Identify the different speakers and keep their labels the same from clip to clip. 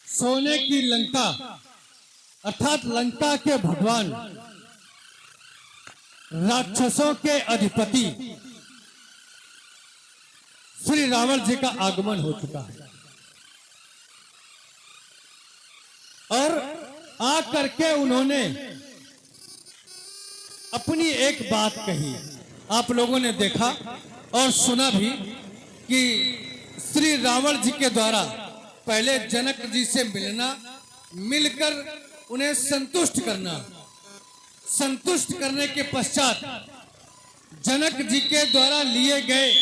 Speaker 1: सोने की लंका अर्थात लंका के भगवान, राक्षसों के अधिपति श्री रावण जी का आगमन हो चुका है और आ करके उन्होंने अपनी एक बात कही। आप लोगों ने देखा और सुना भी कि श्री रावण जी के द्वारा पहले जनक जी से मिलना, मिलकर उन्हें संतुष्ट करना, संतुष्ट करने के पश्चात जनक जी के द्वारा लिए गए,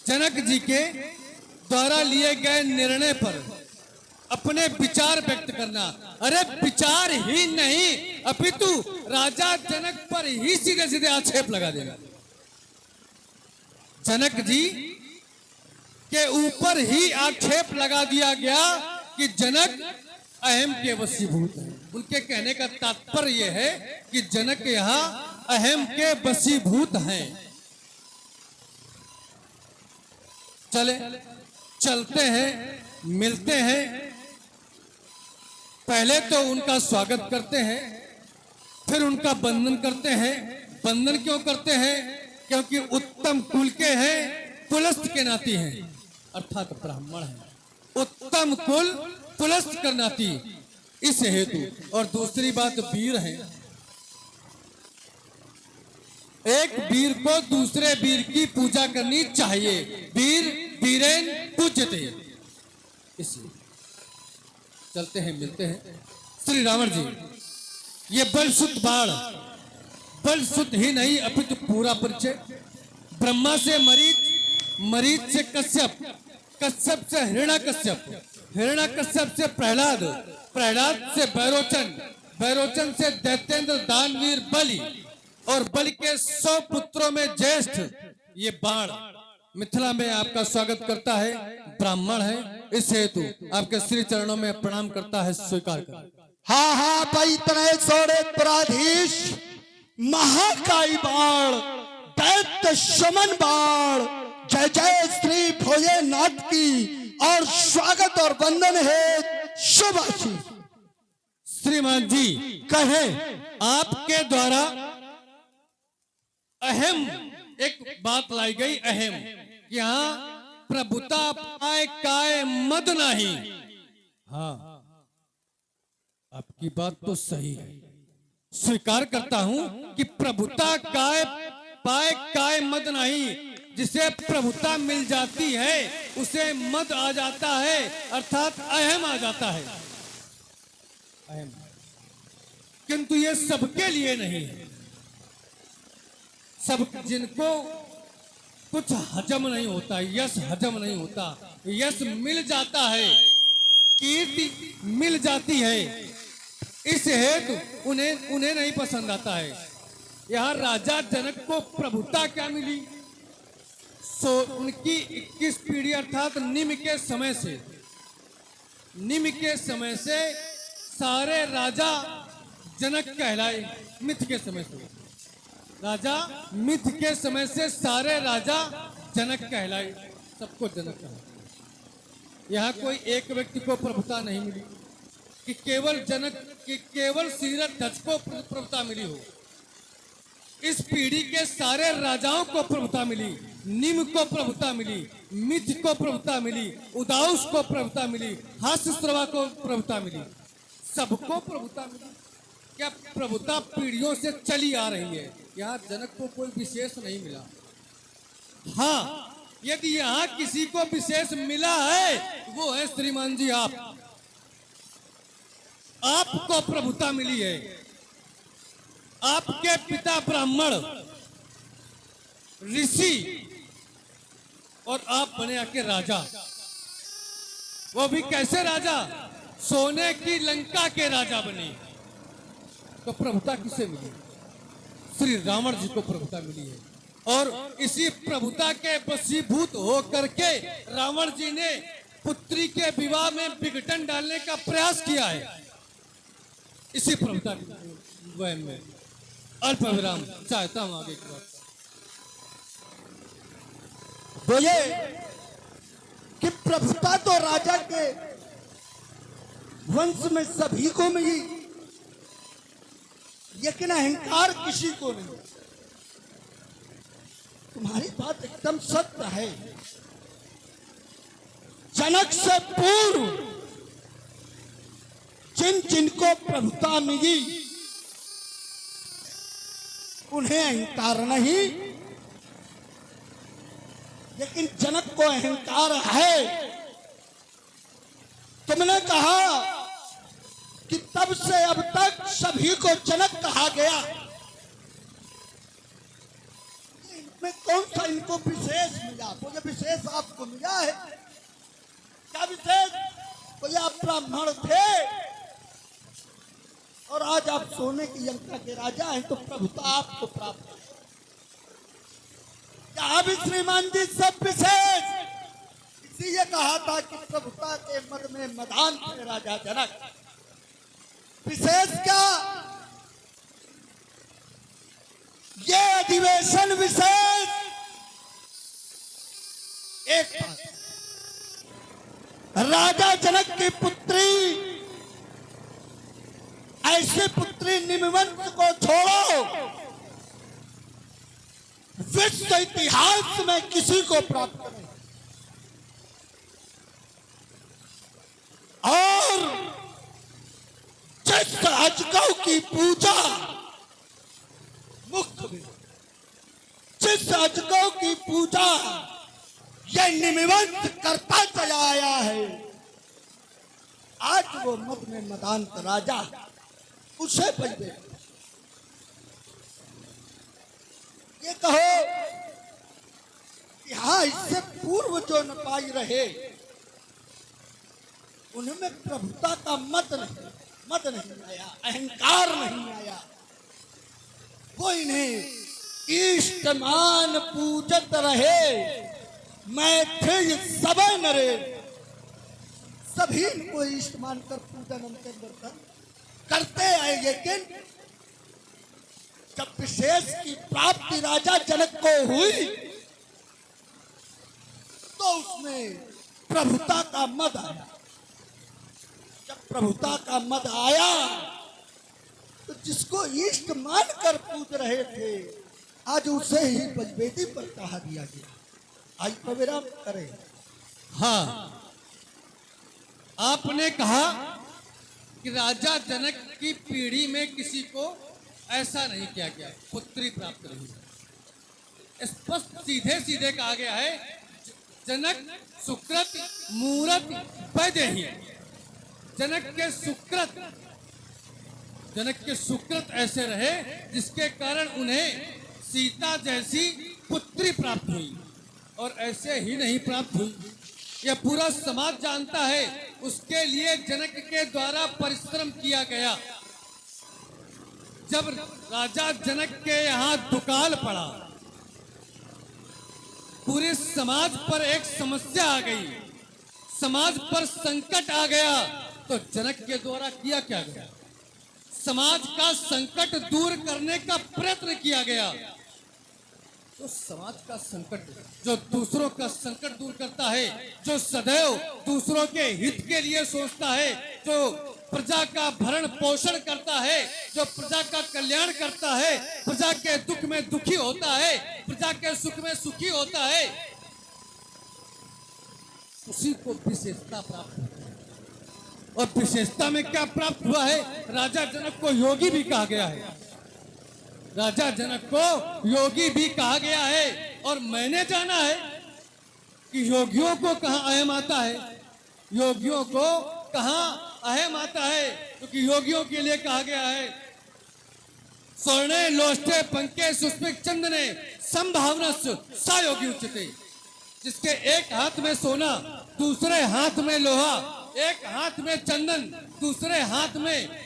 Speaker 1: जनक जी के द्वारा लिए गए निर्णय पर अपने विचार व्यक्त करना। अरे विचार ही नहीं अपितु राजा जनक पर ही सीधे सीधे आक्षेप लगा देना। जनक जी के ऊपर ही आक्षेप लगा दिया गया कि जनक अहम के वशीभूत है। उनके कहने का तात्पर्य यह है कि जनक यहाँ अहम के वशीभूत हैं। चले चलते हैं, मिलते हैं। पहले तो उनका स्वागत करते हैं, फिर उनका वंदन करते हैं। वंदन क्यों करते हैं? क्योंकि उत्तम कुल के हैं, कुलस्थ के नाती हैं, अर्थात ब्राह्मण हैं। उत्तम कुल कुलस्थ का नाती, इस हेतु। और दूसरी बात वीर हैं। एक वीर को दूसरे वीर की पूजा करनी चाहिए। वीर वीरेन पूज्यते। इसलिए चलते हैं, मिलते हैं। श्री रावण जी ये बलसुत बाण, बलसुत ही नहीं अपितु पूरा परिचय। ब्रह्मा से मरीच, मरीच से कश्यप, कश्यप से हिरण्याकश्यप, हिरण्याकश्यप से प्रहलाद, प्रहलाद से बैरोचन, बैरोचन से दैत्येंद्र दानवीर बलि, और बलि के 100 पुत्रों में ज्येष्ठ ये बाण मिथिला में आपका स्वागत करता है। ब्राह्मण है, इस हेतु आपके श्री चरणों में प्रणाम करता है, स्वीकार कर।
Speaker 2: हाँ हाँ भाई तनय सोड़े पराधीश महाकाई बाण, दैत्य शमन बाण, जय जय श्री भोलेनाथ की और स्वागत और वंदन है शुभ आशीष।
Speaker 1: श्रीमान जी कहे आपके द्वारा अहम एक बात लाई गई। अहम कि हाँ प्रभुता पाए काय मद नहीं। हाँ आपकी बात तो सही है, स्वीकार करता हूं कि प्रभुता काय पाए काय मद नहीं। जिसे प्रभुता मिल जाती है उसे मद आ जाता है, अर्थात अहम आ जाता है। अहम, किंतु ये सबके लिए नहीं है। सब जिनको कुछ हजम नहीं होता, यश हजम नहीं होता, यश मिल जाता है, कीर्ति मिल जाती है, इस हेतु उन्हें नहीं पसंद आता है। यहाँ राजा जनक को प्रभुता क्या मिली? सो उनकी 21 पीढ़ी अर्थात निम्न के समय से, निम्न के समय से सारे राजा जनक कहलाए। मिथ के समय से, राजा मिथ के समय से सारे राजा जनक कहलाए, सबको जनक कहलाए। यहाँ कोई एक व्यक्ति को प्रभुता नहीं मिली कि केवल जनक कि केवल सीरत ध्वज को प्रभुता मिली हो। इस पीढ़ी के सारे राजाओं को प्रभुता मिली, निम्न को प्रभुता मिली, मिथ को प्रभुता मिली, उदाउस को प्रभुता मिली, हास्यश्रवा को प्रभुता मिली, सबको प्रभुता मिली। क्या प्रभुता पीढ़ियों से चली आ रही है। यहाँ जनक को कोई विशेष नहीं मिला। हाँ यदि यहाँ किसी को विशेष मिला है वो है श्रीमान जी आप। आपको प्रभुता मिली है। आपके पिता ब्राह्मण ऋषि और आप बने आके राजा। वो भी कैसे राजा? सोने की लंका के राजा बने। तो प्रभुता किसे मिली? श्री रावण जी को प्रभुता मिली है। और इसी प्रभुता के वशीभूत होकर के रावण जी ने पुत्री के विवाह में विघटन डालने का प्रयास किया है। इसी प्रभुता में अल्प विराम चाहता हूं आगे की बात।
Speaker 2: बोले कि प्रभुता तो राजा के वंश में सभी को मिली, लेकिन अहंकार किसी को नहीं। तुम्हारी बात एकदम सत्य है। जनक से पूर्व जिन जिनको प्रभुता मिली उन्हें अहंकार नहीं, लेकिन जनक को अहंकार है। तुमने कहा कि तब से अब तक सभी को जनक कहा गया, इनमें कौन सा इनको विशेष मिला? कोई विशेष आपको मिला है क्या? विशेष कोई आप ब्राह्मण थे और आज आप सोने की लंका के राजा हैं, तो प्रभुता आपको प्राप्त है। क्या भी श्रीमान जी सब विशेष? इसीलिए कहा था कि प्रभुता के मद में मदान थे राजा जनक। विशेष क्या? ये अधिवेशन विशेष एक बात, राजा जनक की पुत्री, ऐसी पुत्री निमिवंत को छोड़ो, विश्व इतिहास में किसी को प्राप्त नहीं। और जिस अजगौ की पूजा मुक्त में, जिस अजगौ की पूजा यह निमिवंत करता चला आया है, आज वो मद में मदांत राजा उसे पहले ये कहो कि हाँ, इससे पूर्व जो न पाई रहे उनमें प्रभुता का मत नहीं आया, अहंकार नहीं आया। वो इन्हें इष्टमान पूजत रहे, मैथिल सब नरे, सभी इनको इष्टमान कर पूजन अंतर करते आए। लेकिन जब विशेष की प्राप्ति राजा जनक को हुई तो उसमें प्रभुता का मद आया। जब प्रभुता का मद आया तो जिसको इष्ट मानकर पूज रहे थे, आज उसे ही बजबेदी पर कहा दिया गया। आज प्रविराम करें।
Speaker 1: हाँ, आपने कहा कि राजा जनक की पीढ़ी में किसी को ऐसा नहीं किया गया, पुत्री प्राप्त नहीं। स्पष्ट सीधे सीधे कहा गया है, जनक सुकृत मूरत वैदेही। जनक के सुकृत ऐसे रहे जिसके कारण उन्हें सीता जैसी पुत्री प्राप्त हुई, और ऐसे ही नहीं प्राप्त हुई। यह पूरा समाज जानता है। उसके लिए जनक के द्वारा परिश्रम किया गया। जब राजा जनक के यहाँ दुकाल पड़ा, पूरे समाज पर एक समस्या आ गई, समाज पर संकट आ गया, तो जनक के द्वारा किया क्या गया? समाज का संकट दूर करने का प्रयत्न किया गया। तो समाज का संकट, जो दूसरों का संकट दूर करता है, जो सदैव दूसरों के हित के लिए सोचता है, जो प्रजा का भरण पोषण करता है, जो प्रजा का कल्याण करता है, प्रजा के दुख में दुखी होता है, प्रजा के सुख में सुखी होता है, उसी को विशेषता प्राप्त होती है। और विशेषता में क्या प्राप्त हुआ है? राजा जनक को योगी भी कहा गया है। राजा जनक को योगी भी कहा गया है। और मैंने जाना है कि योगियों को कहाँ अहम आता है, योगियों को कहाँ अहम आता है, क्योंकि तो योगियों के लिए कहा गया है, स्वर्णे लोष्टे पंके सुस्मिक चंदने संभावना सा योगी उच्चते। जिसके एक हाथ में सोना, दूसरे हाथ में लोहा, एक हाथ में चंदन, दूसरे हाथ में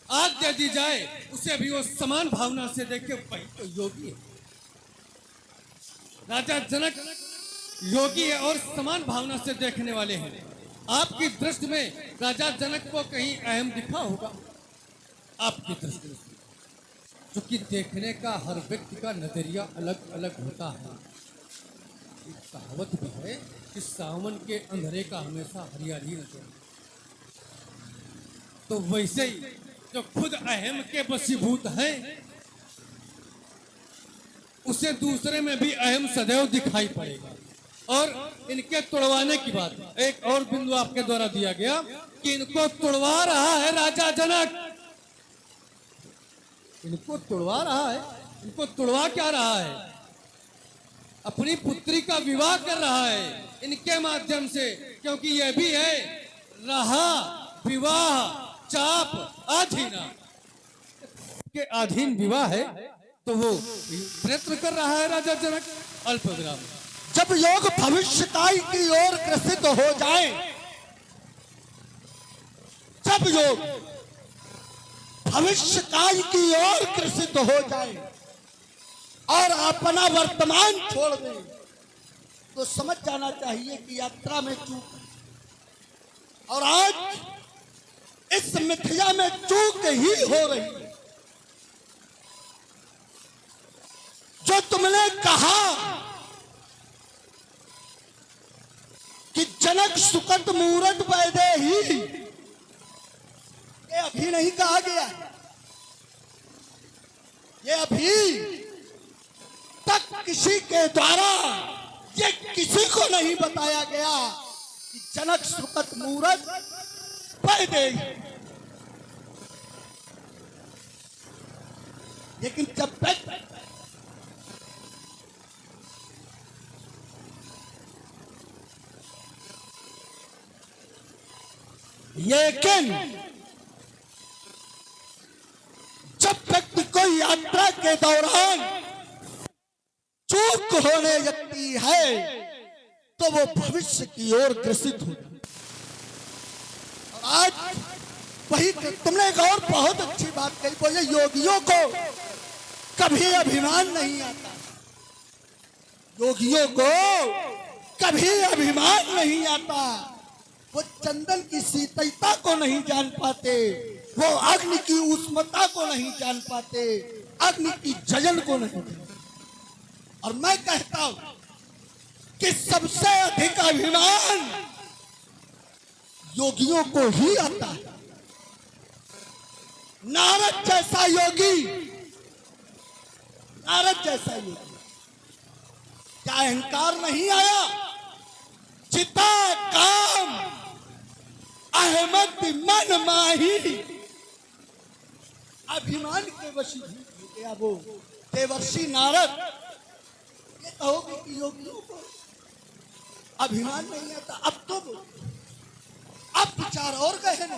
Speaker 1: आग दे दी जाए, उसे भी वो समान भावना से देखे, वही तो योगी है। राजा जनक योगी है और समान भावना से देखने वाले हैं। आपकी दृष्टि में राजा जनक को कहीं अहम दिखा होगा? आपकी दृष्टि में, क्योंकि देखने का हर व्यक्ति का नजरिया अलग अलग होता है। कहावत भी है कि सावन के अंधेरे का हमेशा हरियाली नजर। तो वैसे ही जो खुद अहम के वशीभूत हैं, उसे दूसरे में भी अहम सदैव दिखाई पड़ेगा। और इनके तुड़वाने की बात, एक और बिंदु आपके द्वारा दिया गया कि इनको तुड़वा रहा है राजा जनक। इनको तुड़वा रहा है, इनको तुड़वा क्या रहा है? अपनी पुत्री का विवाह कर रहा है इनके माध्यम से, क्योंकि यह भी है रहा विवाह चाप आधीना के अधीन विवाह है, तो वो प्रयत्न कर रहा है राजा जनक। अल्प विराम।
Speaker 2: जब योग भविष्यकाल की ओर ग्रसित हो जाए, जब योग भविष्यकाल की ओर ग्रसित हो जाए और अपना वर्तमान छोड़ दे, तो समझ जाना चाहिए कि यात्रा में चूक। और आज इस मिथ्या में चूक ही हो रही है। जो तुमने कहा कि जनक सुकट मूरत वैदे ही, ये अभी नहीं कहा गया। ये अभी तक किसी के द्वारा ये किसी को नहीं बताया गया कि जनक सुकट मूरत वैदे ही। लेकिन जब तक लेकिन जब व्यक्ति कोई यात्रा के दौरान चूक होने लगती है, तो वो भविष्य की ओर ग्रसित होती है। आज वही तुमने एक और बहुत अच्छी बात कही, बोले योगियों को कभी अभिमान नहीं आता। योगियों को कभी अभिमान नहीं आता। वो चंदन की शीतलता को नहीं जान पाते, वो अग्नि की उष्णता को नहीं जान पाते, अग्नि की जलन को नहीं जानते। और मैं कहता हूं कि सबसे अधिक अभिमान योगियों को ही आता है। नारद जैसा योगी, नारद जैसा योगी, क्या अहंकार नहीं आया? चिता काम अहमद मन माही, अभिमान के वशीभूत हो गया वो देवर्षि नारद। ये कहोगे कि योगियों को अभिमान नहीं आता? अब तो अब विचार और गहन।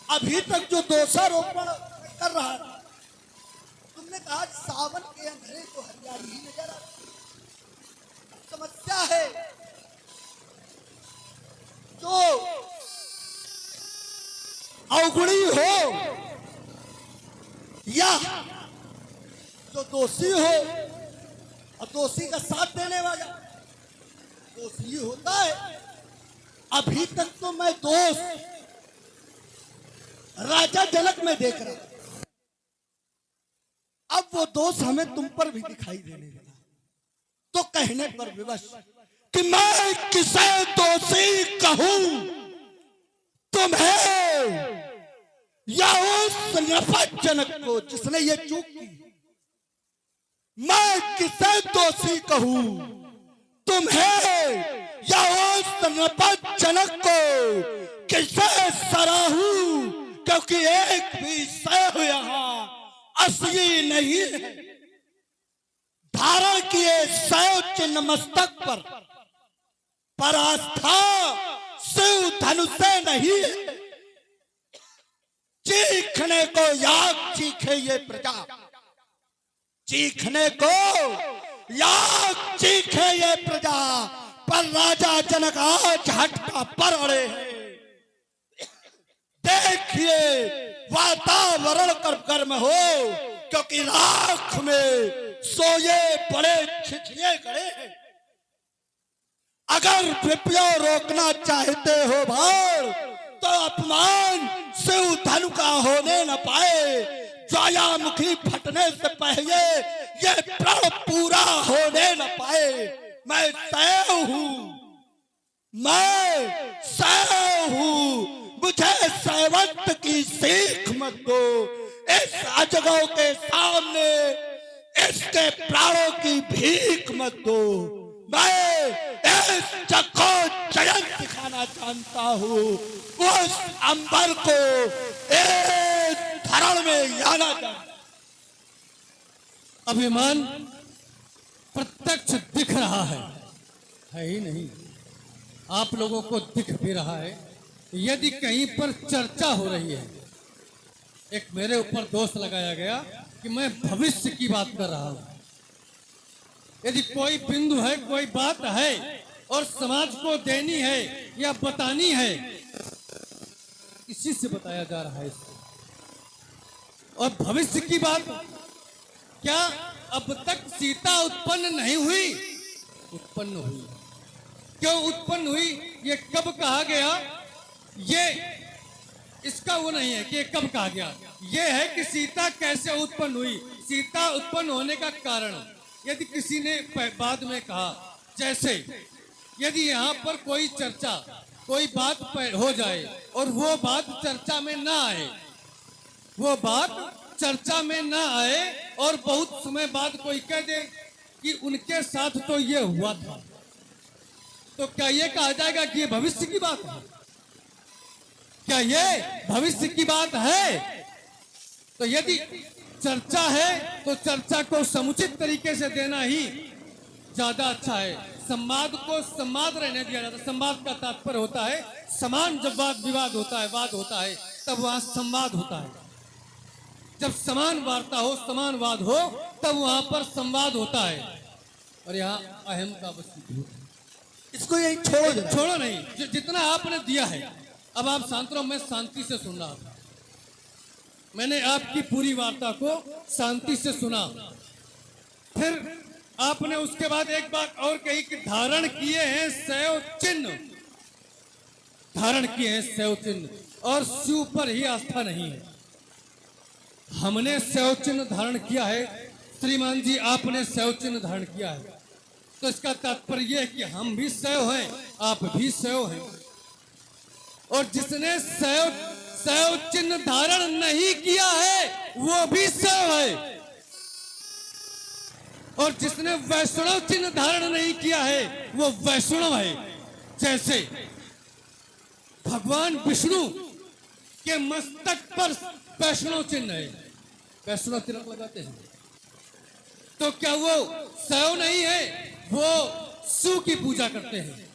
Speaker 2: अभी तक जो दोषारोपण कर रहा था, तुमने कहा सावन के अंधेरे को हरियाली ही नजर आती। समस्या है जो अवगुणी हो या जो दोषी हो, और दोषी का साथ देने वाला दोषी होता है। अभी तक तो मैं दोष राजा जनक में देख रहा हूं, अब वो दोष हमें तुम पर भी दिखाई देने लगा। तो कहने पर विवश कि मैं किसे दोषी कहूं, तुम्हें या उस नफरत जनक को जिसने ये चूक की। मैं किसे दोषी कहूं, तुम्हें या उस नफरत जनक को किसे सराहूं, क्योंकि एक भी सैव यहां असली नहीं है। धारण किए सैव चिन्ह मस्तक पर आस्था शिव धनुष से नहीं है। चीखने को याग चीखे ये प्रजा, चीखने को याग चीखे ये प्रजा, पर राजा जनक आज हटका पर अड़े हैं। देखिए वातावरण गर्म हो, क्योंकि राख में सोए बड़े छिछले खड़े हैं। अगर विप्लव रोकना चाहते हो भाड़, तो अपमान शिव धनु का होने न पाए। ज्वालामुखी फटने से पहले ये प्रण पूरा होने न पाए। मैं तय हूं, मैं सैव हूं, मुझे सैवंत की सीख मत दो। इस अजगरों के सामने इसके प्राणों की भीख मत दो। मैं इस जग को जयंत दिखाना जानता हूँ, उस अंबर को एक धरण में लाना जानता।
Speaker 1: अभिमान प्रत्यक्ष दिख रहा है ही नहीं, आप लोगों को दिख भी रहा है। यदि कहीं पर चर्चा हो रही है, एक मेरे ऊपर दोष लगाया गया कि मैं भविष्य की बात कर रहा हूं। यदि कोई बिंदु है, कोई बात है और समाज को देनी है या बतानी है, इसी से बताया जा रहा है इसको। और भविष्य की बात, क्या अब तक सीता उत्पन्न नहीं हुई? उत्पन्न हुई। क्यों उत्पन्न हुई, ये कब कहा गया, ये इसका वो नहीं है कि ये कब कहा गया, ये है कि सीता कैसे उत्पन्न हुई। सीता उत्पन्न होने का कारण यदि किसी ने बाद में कहा, जैसे यदि यहाँ पर कोई चर्चा, कोई बात हो जाए और वो बात चर्चा में ना आए, वो बात चर्चा में ना आए और बहुत समय बाद कोई कह दे कि उनके साथ तो ये हुआ था, तो क्या ये कहा जाएगा कि ये भविष्य की बात है? क्या ये भविष्य की बात है? तो यदि चर्चा है तो चर्चा को समुचित तरीके से देना ही ज्यादा अच्छा है। संवाद को संवाद रहने दिया जाता है। संवाद का तात्पर्य होता है समान, जब वाद विवाद होता है, वाद होता है, तब वहां संवाद होता है। जब समान वार्ता हो, समान वाद हो, तब वहां पर संवाद होता है। और यहाँ अहम का वस्तु,
Speaker 2: इसको यही छोड़ो
Speaker 1: नहीं, जितना आपने दिया है। अब आप शांत रहो, मैं शांति से सुन रहा था। मैंने आपकी पूरी वार्ता को शांति से सुना। फिर आपने उसके बाद एक बात और कही कि धारण किए हैं शैव चिन्ह, धारण किए हैं शैव चिन्ह, और शिव पर ही आस्था नहीं है। हमने शैव चिन्ह धारण किया है, श्रीमान जी आपने शैव चिन्ह धारण किया है, तो इसका तात्पर्य यह है कि हम भी शैव हैं, आप भी शैव हैं। और जिसने शैव चिन्ह धारण नहीं किया है वो भी शैव है, और जिसने वैष्णव चिन्ह धारण नहीं किया है वो वैष्णव है। जैसे भगवान विष्णु के मस्तक पर वैष्णव चिन्ह है, वैष्णव तिलक लगाते हैं, तो क्या वो शैव नहीं है? वो शिव की पूजा करते हैं,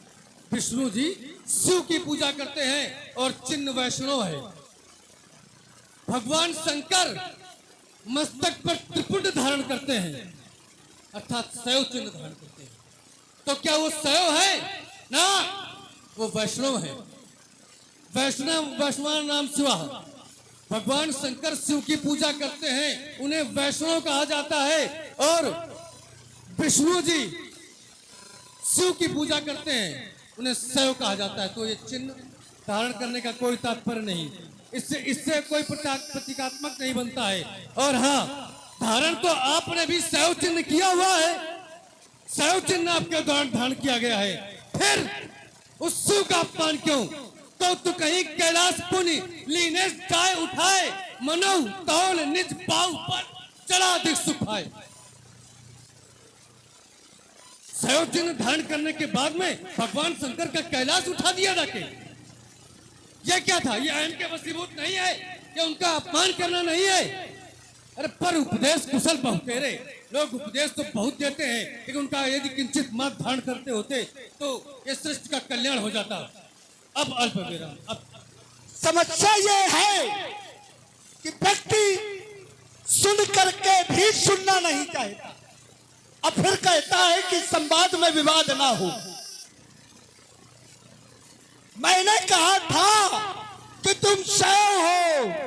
Speaker 1: विष्णु जी शिव की पूजा करते हैं और चिन्ह वैष्णव है। भगवान शंकर मस्तक पर त्रिपुट धारण करते हैं, अर्थात शैव चिन्ह धारण करते हैं, तो क्या वो शैव है? ना, वो वैष्णव है। वैष्णव नाम शिवा। भगवान शंकर शिव की पूजा करते हैं, उन्हें वैष्णव कहा जाता है, और विष्णु जी शिव की पूजा करते हैं, उन्हें शैव कहा जाता है। तो ये चिन्ह धारण करने का कोई तात्पर्य नहीं, इससे कोई प्रतीकात्मक नहीं बनता है। और हाँ, धारण तो आपने भी शैव चिन्ह किया हुआ है, शैव चिन्ह आपके द्वारा धारण किया गया है, फिर उस शिव का अपमान क्यों? तो कहीं कैलाश पुनि लीने जाए उठाए, मनो तौल निज पाव पर चढ़ा दिख सुख पाए। शैव चिन्ह धारण करने के बाद में भगवान शंकर का कैलाश उठा दिया जाके, ये क्या था? ये अहम के वशीभूत नहीं है, ये उनका अपमान करना नहीं है। अरे पर उपदेश कुशल बहुतेरे, लोग उपदेश तो बहुत देते हैं, लेकिन उनका यदि किंचित मत धारण करते होते तो ये सृष्टि का कल्याण हो जाता। अब अल्प विराम। अब
Speaker 2: समस्या ये है कि व्यक्ति सुन करके भी सुनना नहीं चाहता, और फिर कहता है कि संवाद में विवाद ना हो। मैंने कहा था कि तुम शैव हो,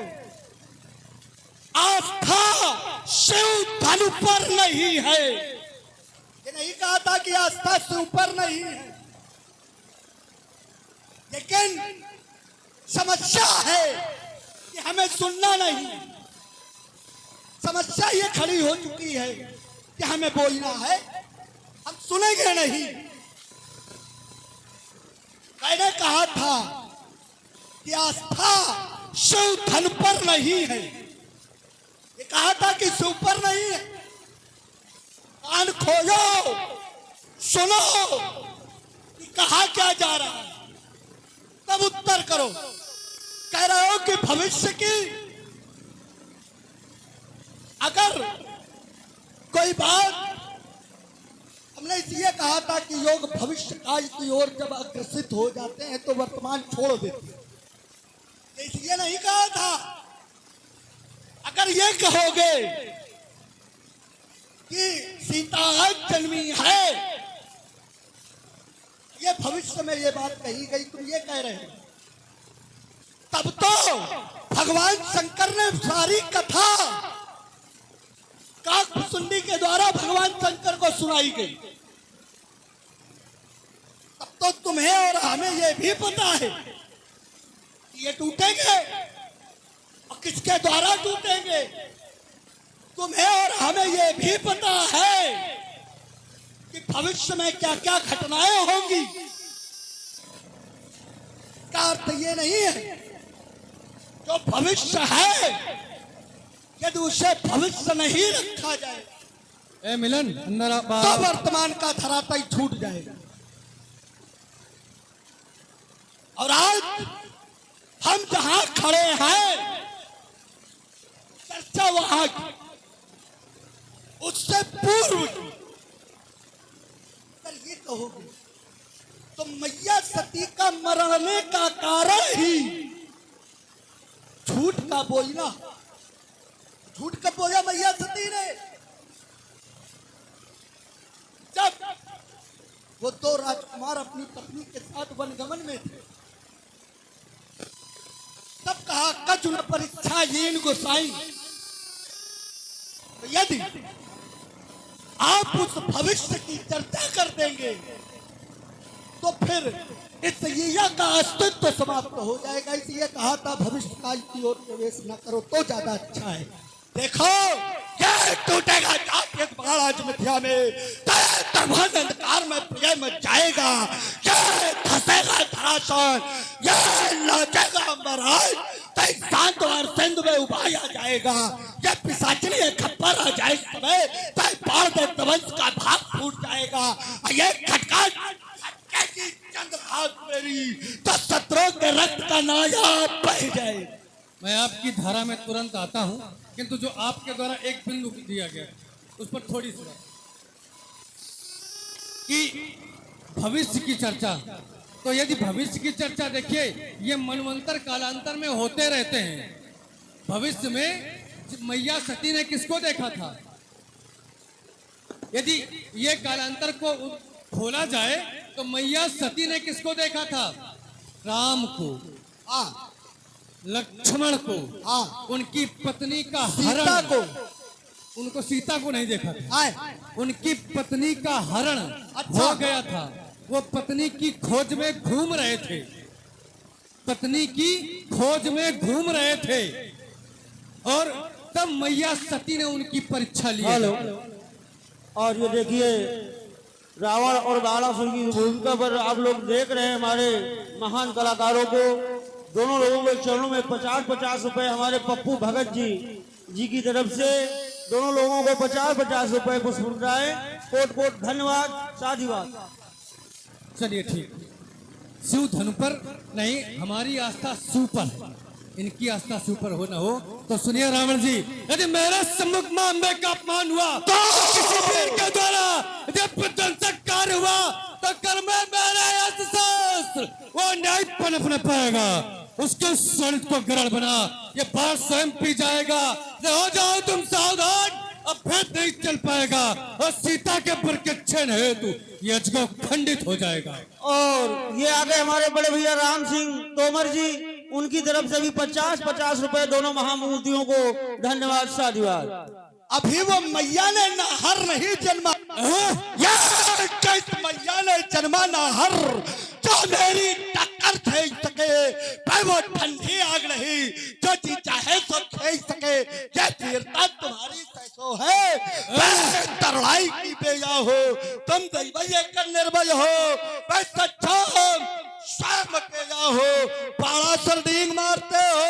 Speaker 2: आस्था शिव धन पर नहीं है। ये नहीं कहा था कि आस्था शिव पर नहीं है, लेकिन समस्या है कि हमें सुनना नहीं, समस्या ये खड़ी हो चुकी है कि हमें बोलना है, हम सुनेंगे नहीं। मैंने कहा था कि आस्था शिव धन पर नहीं है, ये कहा था कि शिव पर नहीं है। कान खोलो, सुनो कि कहा क्या जा रहा है, तब उत्तर करो। कह रहे हो कि भविष्य की अगर कोई बात, हमने इसलिए कहा था कि योग भविष्य काल की ओर जब अग्रसित हो जाते हैं तो वर्तमान छोड़ देते हैं, इसलिए नहीं कहा था। अगर ये कहोगे कि सीता आज जन्मी है, ये भविष्य में ये बात कही गई, तुम ये कह रहे हो, तब तो भगवान शंकर ने सारी कथा काकभुसुंडी के द्वारा भगवान शंकर को सुनाई गई। तब तो तुम्हें और हमें यह भी पता है कि ये टूटेंगे और किसके द्वारा टूटेंगे। तुम्हें और हमें यह भी पता है कि भविष्य में क्या क्या घटनाएं होंगी। इसका अर्थ ये नहीं है जो भविष्य है, यदि उसे भविष्य नहीं रखा जाए
Speaker 1: ए मिलन अंदर आ,
Speaker 2: तो वर्तमान का धरातल छूट जाएगा। और आज हम जहां खड़े हैं, चर्चा वहां की, उससे पूर्व की। अगर ये कहोगे तो मैया सती का मरने का कारण ही झूठ का बोलना। झूठ कब बोला मैया सती ने? जब वो दो राजकुमार अपनी पत्नी के साथ वनगमन में थे, तब कहा कछु न परीक्षा हीन गोसाई, यदि आप उस भविष्य की चर्चा कर देंगे तो फिर इस यीया का अस्तित्व समाप्त हो जाएगा। इसलिए कहा था भविष्य काल की ओर प्रवेश न करो तो ज्यादा अच्छा है। देखो ये टूटेगा एक बार आज मिथ्या में, अंधकार में प्रिय मच जाएगा, ये धसेगा धराशान, ये नाचेगा महाराज, शांत और सिंध में उबाया जाएगा, ये पिशाचनी खप्पर आ जाए समय बाढ़ दे तवंश का भाग फूट जाएगा, ये खटका चंद्रहास मेरी तो शत्रुओं के रक्त का नायाब बह जाए।
Speaker 1: मैं आपकी धारा में तुरंत आता हूं, किंतु जो आपके द्वारा एक बिंदु दिया गया उस पर थोड़ी सी कि भविष्य की चर्चा। तो यदि भविष्य की चर्चा देखिए, ये मनवंतर कालांतर में होते रहते हैं। भविष्य में मैया सती ने किसको देखा था? यदि ये कालांतर को खोला जाए तो मैया सती ने किसको देखा था? राम को, लक्ष्मण को, उनकी पत्नी का हरण को, उनको सीता को नहीं देखा था। उनकी पत्नी का हरण हो गया था। वो पत्नी की खोज में घूम रहे थे, पत्नी की खोज में घूम रहे थे, और तब मैया सती ने उनकी परीक्षा ली।
Speaker 3: और ये देखिए रावण और बाणासुर की भूमिका पर आप लोग देख रहे हैं हमारे महान कलाकारों को। दोनों लोगों के चरणों में 50-50 रुपए हमारे पप्पू भगत जी की तरफ से दोनों लोगों को 50-50 रुपए पुष्पाएं। कोट कोट धन्यवाद, साधुवाद।
Speaker 1: चलिए ठीक, शिव धनु पर नहीं, हमारी आस्था शिव पर है, इनकी आस्था शिव पर हो न हो। तो सुनिए रावण जी, यदि मेरे सम्मुख मां अम्बे का अपमान हुआ तो किसी वीर के द्वारा जब विध्वंसक कार्य हुआ तो कर में मेरे अस्त्र शस्त्र वो न्याय पनप न पाएगा। उसके शरीर को गरड़ बना, ये बाढ़ स्वयं पी जाएगा। हो जाओ तुम सावधान, अब फिर नहीं चल पाएगा, और सीता के प्रत्यक्षण हेतु ये अजगो खंडित हो जाएगा।
Speaker 3: और ये आगे हमारे बड़े भैया राम सिंह तोमर जी, उनकी तरफ से भी 50-50 रुपए दोनों महामूर्तियों को धन्यवाद, साधुवाद।
Speaker 2: अभी वो मैया ने नाहर नहीं जन्मा, मैया ने जन्मा नाहर, जो मेरी टक्कर खेल सके, वो ठंडी आग नहीं, जो जी चाहे तो खेल सके। ये वीरता तुम्हारी निर्भय हो, मैं सक्षम स्वयं अकेला हो, पाड़ा सरडींग मारते हो,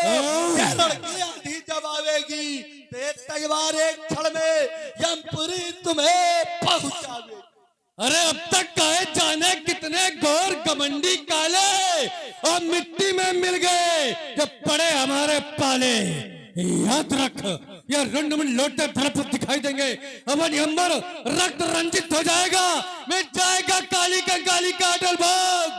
Speaker 2: ये लड़की आंधी जब आवेगी ते तलवार एक क्षण में यमपुरी तुम्हें पहुंचावे।
Speaker 1: अरे अब तक कहे जाने कितने गौर गमंडी काले और मिट्टी में मिल गए जब पड़े हमारे पाले। याद रख, यह रुंड में लोटे धड़प दिखाई देंगे, अवन अंबर रक्त रंजित हो जाएगा, मिट जाएगा काली कंकाली का अटल भाग,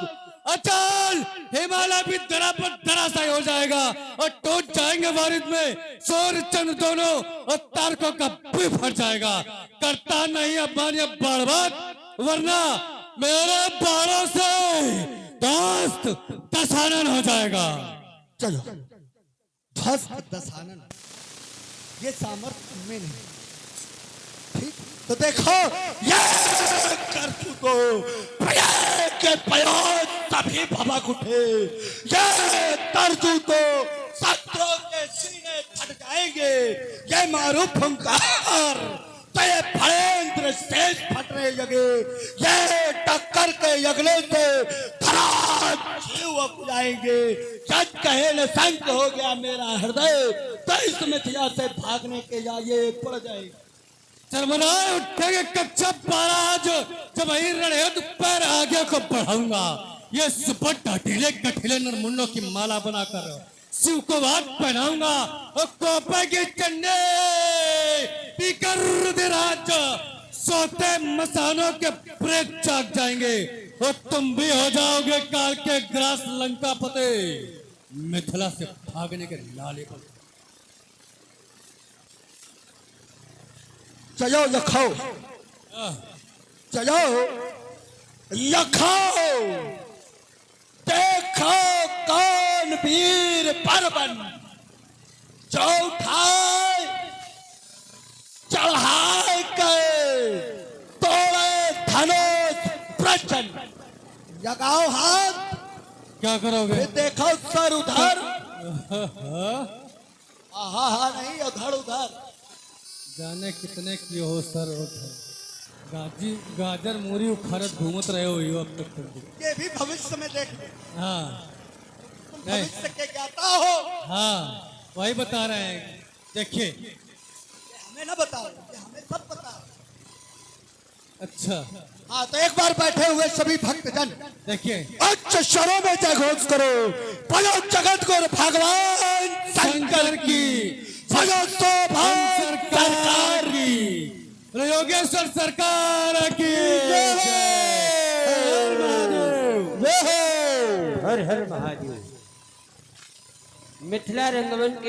Speaker 1: अचल हिमालय भी धरा पर धराशायी हो जाएगा और टूट जाएंगे वारिद में सूर्य चंद्र दोनों और तारकों का भी फट जाएगा। करता नहीं अब्बानी बर्बाद, वरना मेरे बाणों से दोस्त दशानन हो जाएगा।
Speaker 2: चलो ध्वस्त दशानन, ये सामर्थ्य में नहीं। ठीक तो देखो, ये कर चुको के प्रयोग तभी भभक उठे, ये तरजू तो शत्रुओं के सीने फट जाएंगे, ये मारू फुंकार तो ये फड़ेंद्र शेष फटने लगे, ये टक्कर के यगले से धरा जीव उप जाएंगे। जज कहे न संक हो गया मेरा हृदय, तो इस मिथिला से भागने के लिए पड़ जाएगा।
Speaker 1: चरमराए उठेंगे कच्चा पारा, आज जब वही रड़े तो पैर आगे को बढ़ाऊंगा। ये सुपट ढीले कठिले नरमुंडों की माला बनाकर शिव को बात पहनाऊंगा और कोपे की चंडे पीकर रुधिराज सोते मसानों के प्रेत जाग जाएंगे और तुम भी हो जाओगे काल के ग्रास लंका पते, मिथिला से भागने के लाले पर।
Speaker 2: चलो लखो, चलो लखो, देखो कौन वीर परवन जो उठाए चढ़ाए के तोड़े धनुष प्रचंड। लगाओ हाथ,
Speaker 1: क्या करोगे?
Speaker 2: फिर देखो सर उधर, आहा नहीं उधर उधर,
Speaker 1: जाने कितने किए हो सर उधर, गाजर मूरी उखाड़त घूमत रहे हो अब तक तुम।
Speaker 2: ये भी भविष्य में देख ले,
Speaker 1: हाँ
Speaker 2: तुम भविष्य के ज्ञाता हो।
Speaker 1: हाँ वही बता रहे हैं, देखिए।
Speaker 2: ये हमें ना बताओ, ये हमें सब पता है।
Speaker 1: अच्छा
Speaker 2: हाँ तो एक बार बैठे हुए सभी भक्तजन
Speaker 1: देखिए,
Speaker 2: उच्च स्वरों में जय घोष करो, बोलो जगत को भगवान शंकर की, बोलो सौभाग्य सरकार की,
Speaker 1: योगेश्वर सरकार की
Speaker 3: हर हर महादेव। मिथिला रंगमंच के